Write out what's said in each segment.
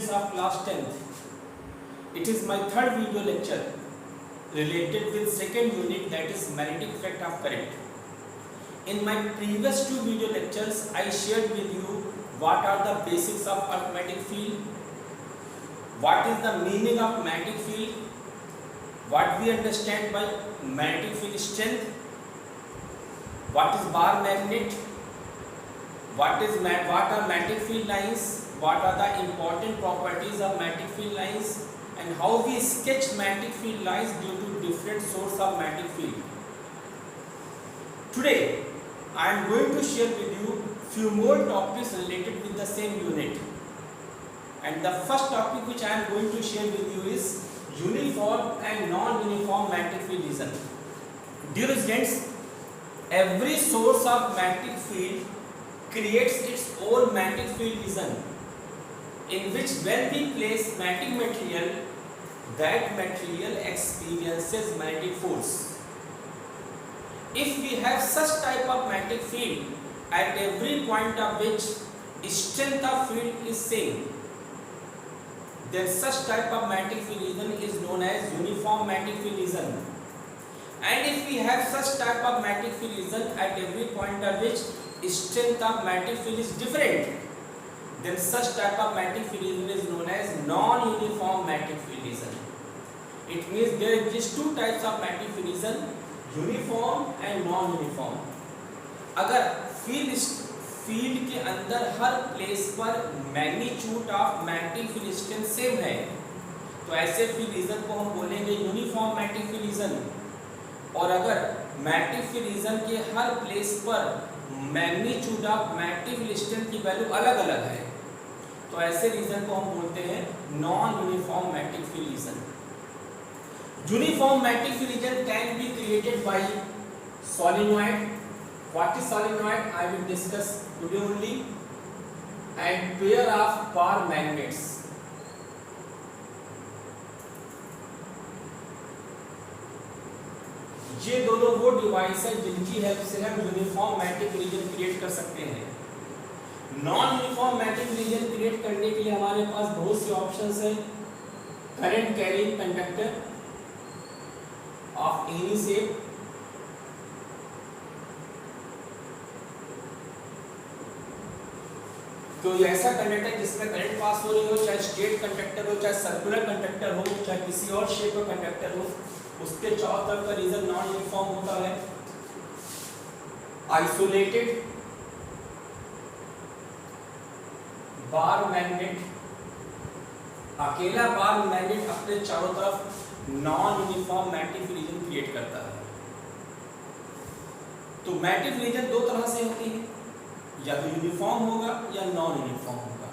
students of class 10th. It is my third video lecture related with second unit, that is magnetic effect of current. In my previous two video lectures, I shared with you what are the basics of magnetic field, what is the meaning of magnetic field, what we understand by magnetic field strength, what is bar magnet, what are magnetic field lines, what are the important properties of magnetic field lines, and how we sketch magnetic field lines due to different source of magnetic field. Today I am going to share with you few more topics related with the same unit, and the first topic which I am going to share with you is uniform and non-uniform magnetic field region. Dear students, every source of magnetic field creates its own magnetic field region, in which when we place magnetic material, that material experiences magnetic force. If we have such type of magnetic field at every point of which strength of field is same, then such type of magnetic field region is known as uniform magnetic field region. And if we have such type of magnetic field region at every point at which strength of magnetic field is different, then such type of magnetic field region is known as non-uniform magnetic field region. It means there exist two types of magnetic field region, uniform and non-uniform. अगर field के अंदर हर place पर magnitude of magnetic field strength same है, तो ऐसे field region को हम बोलेंगे यूनिफॉर्म मैग्नेटिक फील्ड रीजन। और अगर मैग्नेटिक फील्ड रीजन के हर प्लेस पर magnitude of magnetic field strength की वैल्यू अलग अलग है, तो ऐसे रीजन को हम बोलते हैं non uniform magnetic field region. Uniform magnetic field region can be created by solenoid. What is solenoid? I will discuss today only. And pair of bar magnets. ये दोनों वो डिवाइस है जिनकी हेल्प से हम यूनिफॉर्म मैग्नेटिक रीजन क्रिएट कर सकते हैं। Non uniform magnetic region create करने के लिए हमारे पास बहुत से ऑप्शंस हैं। Current carrying conductor of any shape, कोई ऐसा कंडक्टर जिसमें करंट पास हो रही हो, चाहे स्ट्रेट कंडक्टर हो, चाहे सर्कुलर कंडक्टर हो, चाहे किसी और शेप का कंडक्टर हो, उसके चारों तरफ का रीजन नॉन यूनिफॉर्म होता है। आइसोलेटेड बार मैग्नेट, अकेला बार मैग्नेट अपने चारों तरफ non uniform magnetic region create करता है। तो मैग्नेटिक रीजन दो तरह से होती है, या तो यूनिफॉर्म होगा या नॉन यूनिफॉर्म होगा।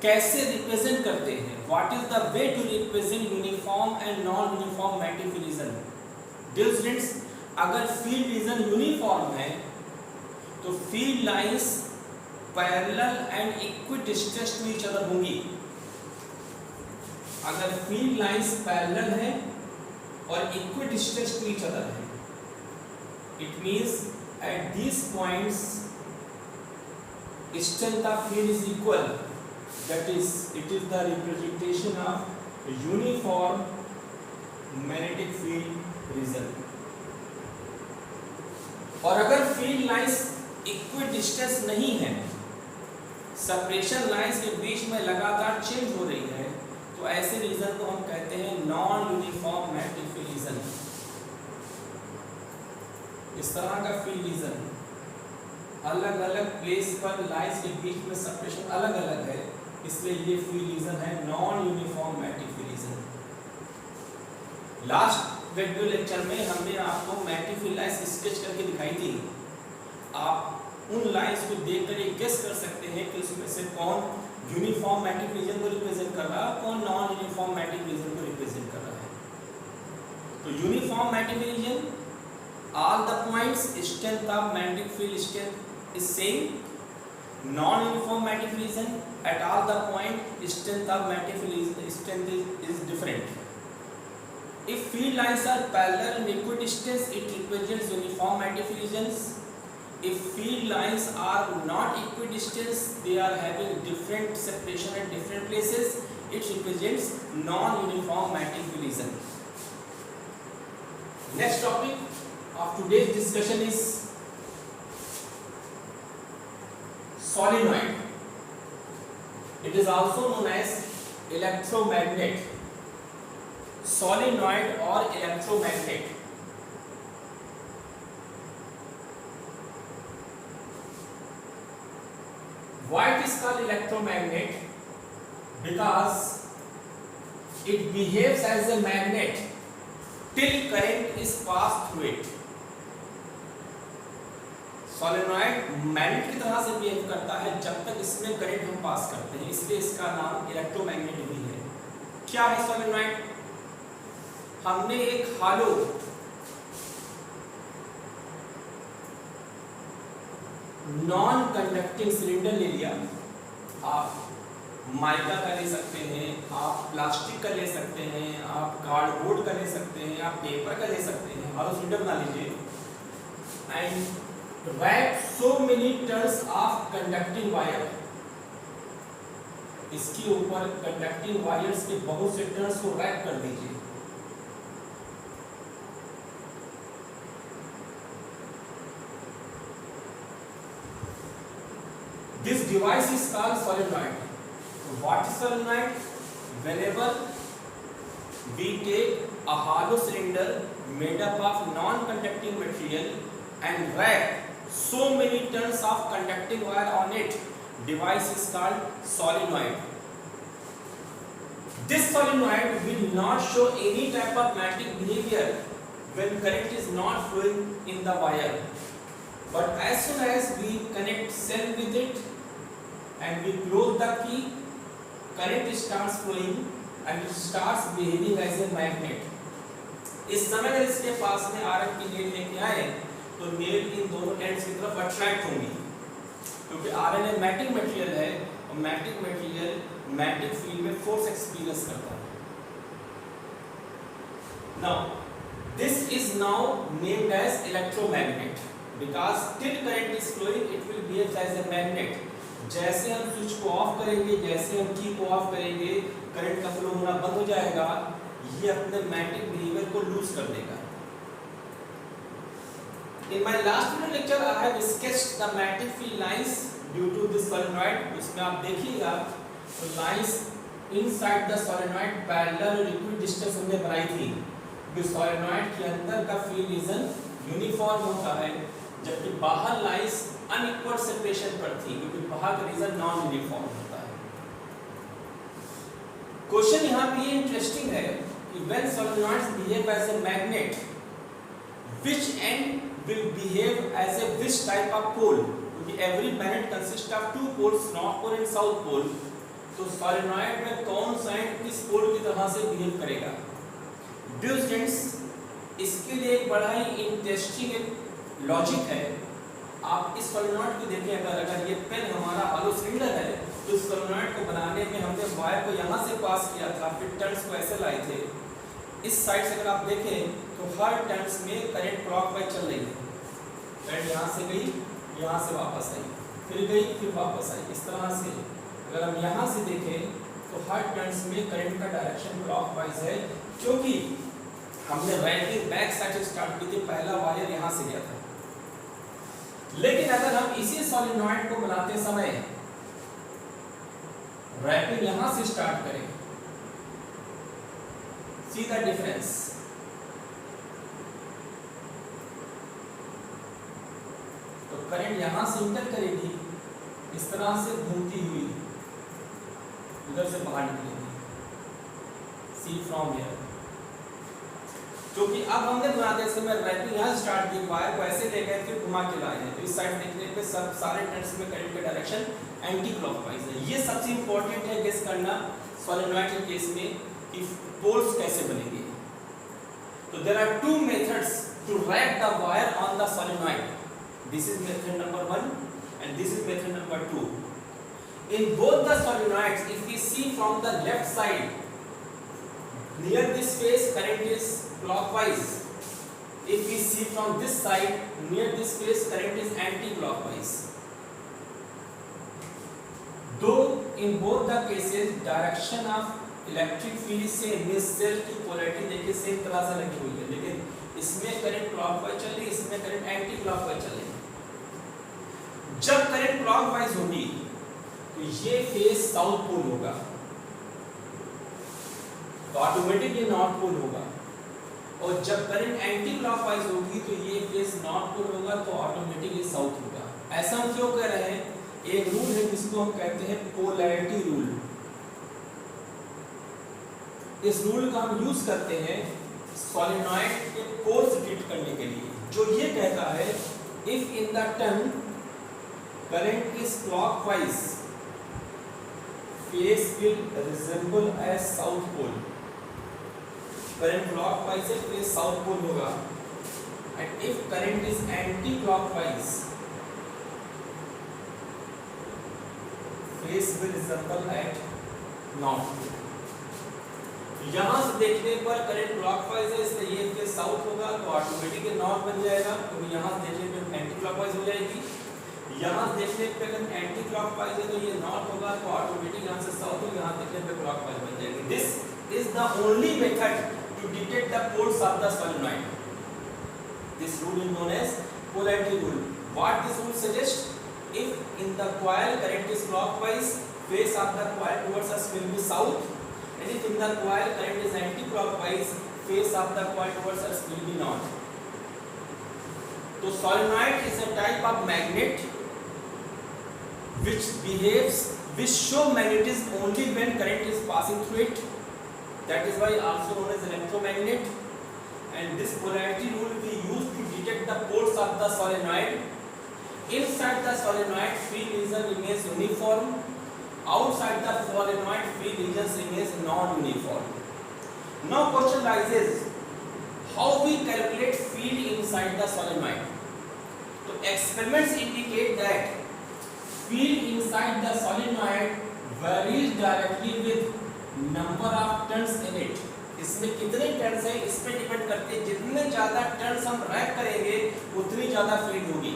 कैसे रिप्रेजेंट करते हैं? What is the way to represent uniform and non uniform magnetic region? Dear students, अगर फील्ड रीजन यूनिफॉर्म है तो field lines parallel and equidistance to each other होंगी। अगर फील्ड लाइंस पैरेलल है और इक्विडिस्टेंस टू ईच अदर है, it means at these points strength of field is equal, that is it is the representation of uniform magnetic field region. और अगर field lines equidistance नहीं है, separation lines के बीच में लगातार चेंज हो रही है, तो ऐसे रीजन को हम कहते हैं non uniform magnetic field region. इस तरह का फील्ड रीजन अलग अलग प्लेस पर लाइंस के बीच में सेपरेशन अलग अलग है, इसलिए ये फील्ड रीजन है non uniform magnetic field region. Last video lecture में हमने आपको मैग्नेटिक फील्ड लाइंस स्केच करके दिखाई थी। आप उन लाइंस को देखकर ये गेस कर सकते हैं कि उसमें से कौन यूनिफॉर्म मैग्नेटिक रीजन को रिप्रेजेंट कर रहा है, कौन नॉन यूनिफॉर्म मैग्नेटिक रीजन को रिप्रेजेंट कर रहा है। तो uniform magnetic region, all the points strength of magnetic field strength is same. Non-uniform magnetic region, at all the point strength of magnetic field strength is different. If field lines are parallel and equidistant, it represents uniform magnetic regions. if field lines are not equidistant, they are having different separation at different places, it represents non-uniform collision. Next topic of today's discussion is solenoid. It is also known as electromagnet. Solenoid or electromagnet. Why it is called electromagnet? Because it behaves as a magnet till current is passed through it. Solenoid magnet की तरह से behave करता है जब तक इसमें current हम पास करते हैं, इसलिए इसका नाम इलेक्ट्रोमैग्नेट भी है। क्या है सोलेनॉइड? हमने एक हालो नॉन कंडक्टिंग सिलेंडर ले लिया। आप माइका का ले सकते हैं, आप प्लास्टिक का ले सकते हैं, आप कार्डबोर्ड का ले सकते हैं, आप पेपर का ले सकते हैं। हालो सिलेंडर बना लीजिए and wrap so many turns of conducting wire. इसके ऊपर कंडक्टिंग वायर्स के बहुत से टर्न्स को रैप कर दीजिए। This device is called solenoid. What is solenoid? Whenever we take a hollow cylinder made up of non-conducting material and wrap so many turns of conducting wire on it, device is called solenoid. This solenoid will not show any type of magnetic behavior when current is not flowing in the wire. But as soon as we connect cell with it and we close the key, current starts flowing and it starts behaving as a magnet. इस समय अगर इसके पास में RF की nail लेके आए तो nail in दोनों एंड्स की तरफ अट्रैक्ट होंगी, क्योंकि आरएन एक मैग्नेटिक मटेरियल है और मैग्नेटिक मटेरियल मैग्नेटिक फील्ड में फोर्स एक्सपीरियंस करता है। Now this is now named as electromagnet because till current is flowing it will behave as a magnet. जैसे हम स्विच को ऑफ करेंगे, जैसे हम की को ऑफ करेंगे, करंट का फ्लो होना बंद हो जाएगा, ये अपने मैग्नेटिक बिहेवियर को लूज कर देगा। In my last video lecture I have sketched the magnetic field lines due to this solenoid। इसमें आप देखिएगा तो lines inside the solenoid parallel और इक्विडिस्टेंस हमने बनाई थी। क्योंकि solenoid के अंदर का फील्ड रीजन यूनिफॉर्म होता है, जबकि बाहर लाइंस अनइक्वल सेपरेशन पर थी, क्योंकि बाहर का रीजन नॉन यूनिफॉर्म होता है। क्वेश्चन यहाँ पे ये इंटरेस्टिंग है कि when solenoids behave as a magnet, which end will behave as a which type of pole? क्योंकि every magnet consist of two poles, north pole and south pole. तो solenoid में कौन सा एंड किस पोल की तरह से बिहेव करेगा? डियर स्टूडेंट्स, इसके लिए एक बड़ा ही इंटरेस्टिंग लॉजिक है। आप इस सोलेनॉइड को देखिए, अगर ये पेन हमारा हॉलो सिलेंडर है तो इस सोलेनॉइड को बनाने में हमने वायर को यहाँ से पास किया था, फिर टर्न्स को ऐसे लाए थे। इस साइड से अगर आप देखें तो हर टर्न्स में करंट क्लॉकवाइज चल रही है। करंट यहाँ से गई, यहाँ से वापस आई, फिर गई, फिर वापस आई। इस तरह से अगर हम यहाँ से देखें तो हर टर्न्स में करंट का डायरेक्शन क्लॉकवाइज है, क्योंकि हमने रैपिंग बैक साइड से स्टार्ट की थी, पहला वायर यहाँ से गया था। लेकिन अगर हम इसी सोलेनॉइड को बनाते समय रैपिंग यहां से स्टार्ट करें, सी द डिफरेंस। तो करंट यहां से इंटर करेगी, इस तरह से घूमती हुई उधर से बाहर निकलेगी, सी फ्रॉम हियर। क्योंकि अब हमने बनाते समय रैपिंग यहाँ स्टार्ट की, वायर को ऐसे ले गए फिर घुमा के लाए हैं, तो इस साइड देखने पे सब सारे टर्न्स में करंट का डायरेक्शन एंटी क्लॉकवाइज है। ये सबसे इंपॉर्टेंट है गेस करना सोलेनॉइड के केस में कि पोल्स कैसे बनेंगे। तो there are two methods to wrap the wire on the solenoid. This is method number 1 and this is method number 2। In both the solenoids if we see from the left side, near this face current is clockwise, If we see from this side, near this face, current is anti-clockwise. Though in both the cases, direction of electric field is same, means cell की polarity देखिए same तरह से लगी हुई है, लेकिन इसमें current clockwise चल रही है, इसमें करंट एंटी क्लॉकवाइज चल रही है। जब करंट क्लॉकवाइज होगी तो ये फेस साउथ पोल होगा, तो ऑटोमेटिकली नॉर्थ पोल होगा, और जब करंट एंटी क्लॉकवाइज होगी तो ये फेस नॉर्थ पोल होगा, तो ऑटोमेटिकली साउथ होगा। ऐसा हम क्यों कह रहे हैं? एक रूल है जिसको हम कहते हैं पोलैरिटी रूल। इस रूल का हम यूज करते हैं सोलेनॉइड के पोल्स डिटेक्ट करने के लिए, जो ये कहता है if in the turn current is clockwise face will resemble as south pole. Current clockwise है, फेस साउथ पोल होगा, and if current is anti clockwise face will resemble at north pole. यहां से देखने पर करंट क्लॉकवाइज है, इसलिए ये face south होगा, तो ऑटोमेटिकली नॉर्थ बन जाएगा, क्योंकि यहां से देखने पर एंटी क्लॉकवाइज हो जाएगी। यहां से देखने पे अगर एंटी क्लॉकवाइज है तो ये नॉर्थ होगा, तो ऑटोमेटिक यहां से साउथ होगा, यहां देखने पे क्लॉकवाइज बन जाएगी। This is the only method to detect the poles of the solenoid. This rule is known as polarity rule. What this rule suggests? If in the coil current is clockwise, face of the coil towards us will be south, and if in the coil current is anti-clockwise, face of the coil towards us will be north. So solenoid is a type of magnet which show magnetism only when current is passing through it. That is why also known as electromagnet, and this polarity rule we use to detect the poles of the solenoid. Inside the solenoid field region remains uniform, outside the solenoid field region remains non-uniform. Now question arises, how we calculate field inside the solenoid? So experiments indicate that field inside the solenoid varies directly with number of turns in it. इसमें कितने turns हैं इस पे depend करते हैं, जितने ज्यादा turns हम रैक करेंगे उतनी ज्यादा फील्ड होगी।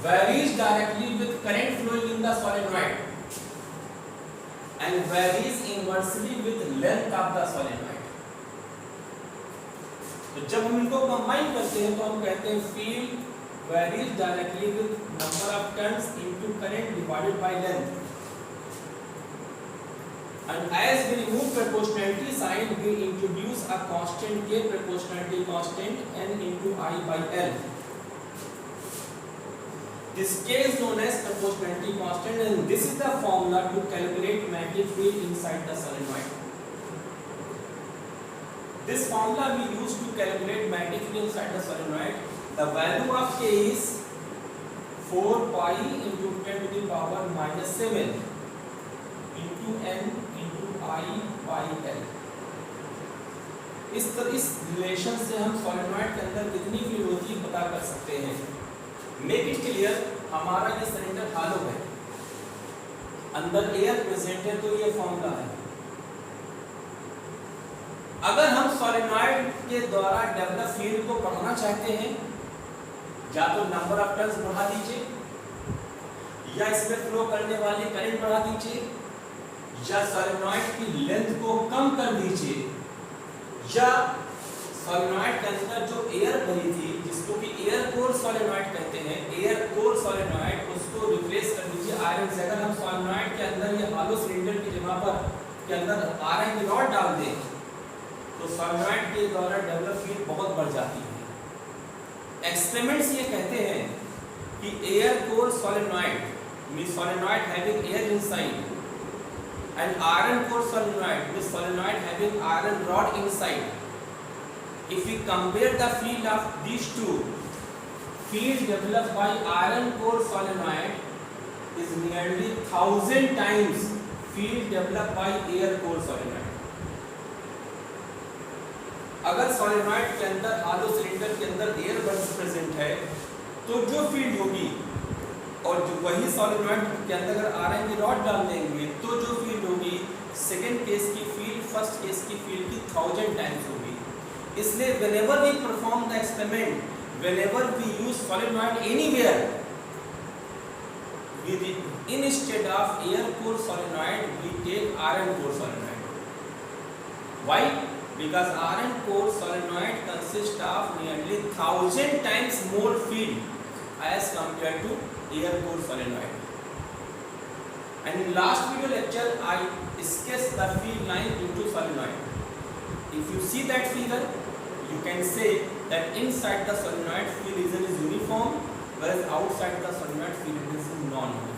varies directly with current flowing in the solenoid and varies inversely with length of the solenoid। तो जब हम इनको कंबाइन करते हैं तो हम कहते हैं field varies directly with number of turns into current divided by length। And as we remove proportionality sign, we introduce a constant K, proportionality constant, n into I by L. This K is known as proportionality constant, and this is the formula to calculate magnetic field inside the solenoid. This formula we use to calculate magnetic field inside the solenoid. The value of K is 4 pi into 10 to the power minus 7 into n I by L। इस relation से हम solenoid के अंदर कितनी field होती है पता कर सकते हैं। मेक इट क्लियर, हमारा ये सिलेंडर हालो है, अंदर एयर प्रेजेंट है, तो ये फॉर्मूला है। अगर हम सोलेनॉइड के द्वारा डेवलप फील्ड को बढ़ाना चाहते हैं, या तो नंबर ऑफ टर्न्स बढ़ा दीजिए, या इसमें फ्लो करने वाली करंट बढ़ा दीजिए, या सोलेनॉइड की लेंथ को कम कर दीजिए, या सोलेनॉइड के अंदर जो एयर भरी थी जिसको कि एयर कोर सोलेनॉइड कहते हैं, एयर कोर सोलेनॉइड, उसको रिप्लेस कर दीजिए आयरन से। अगर हम सोलेनॉइड के अंदर ये हॉलो सिलेंडर की जगह पर के अंदर आयरन की रॉड डाल दें तो सोलेनॉइड के द्वारा डेवलप फील्ड बहुत बढ़ जाती है। एक्सपेरिमेंट्स ये कहते हैं कि air core solenoid means solenoid having air inside and iron core solenoid with solenoid having iron rod inside, if we compare the field of these two, field developed by iron core solenoid is nearly 1000 times field developed by air core solenoid। अगर solenoid के अंदर हालो cylinder के अंदर air bulb present है तो जो field होगी, और जो वही सोलेनॉइड के अंदर अगर आयरन की रॉड डाल देंगे तो जो फील्ड होगी सेकंड केस की फील्ड फर्स्ट केस की फील्ड की 1000 टाइम्स होगी। इसलिए whenever we perform the experiment, whenever we use solenoid anywhere, instead of air core solenoid we take iron core solenoid. Why? Because iron core solenoid consists of nearly 1000 times more field as compared to air core solenoid. And in last video lecture I sketched the field line into solenoid. If you see that figure, you can say that inside the solenoid field region is uniform, whereas outside the solenoid field region is non-uniform.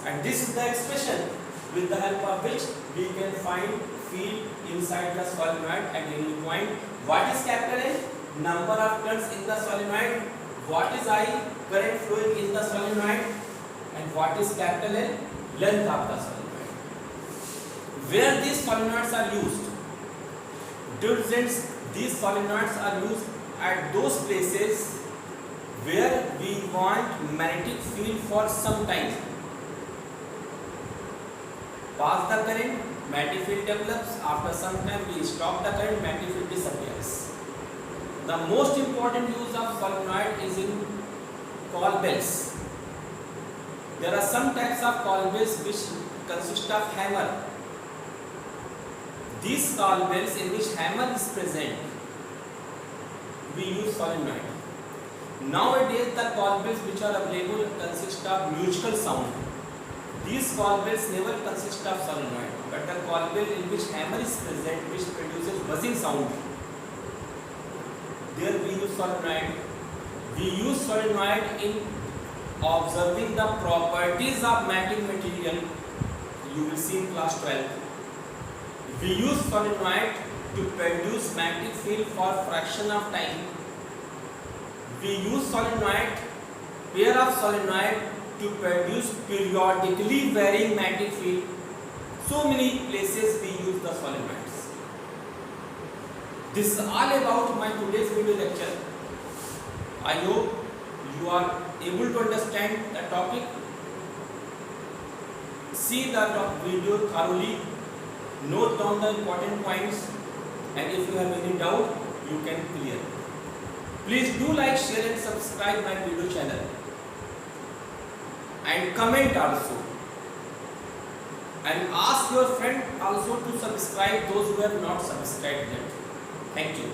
And this is the expression with the help of which we can find field inside the solenoid at any point. What is capital N? Number of turns in the solenoid. What is I? Current flowing in the solenoid. And what is capital L? Length of the solenoid. Where these solenoids are used? Dear students, these solenoids are used at those places where we want magnetic field for some time. Pass the current, magnetic field develops. After some time we stop the current, magnetic field disappears. The most important use of solenoid is in coil bells. There are some types of coil bells which consist of hammer. These coil bells in which hammer is present, we use solenoid. Nowadays the coil bells which are available consist of musical sound. These coil bells never consist of solenoid, but the coil bell in which hammer is present, which produces buzzing sound, there we use solenoid. We use solenoid in observing the properties of magnetic material. You will see in class 12. We use solenoid to produce magnetic field for fraction of time. We use solenoid, pair of solenoid, to produce periodically varying magnetic field. So many places we use the solenoids. This is all about my today's video lecture. I hope you are able to understand the topic. See the video thoroughly, note down the important points, and if you have any doubt, you can clear. Please do like, share and subscribe my video channel. And comment also. And ask your friend also to subscribe, those who have not subscribed yet. Thank you.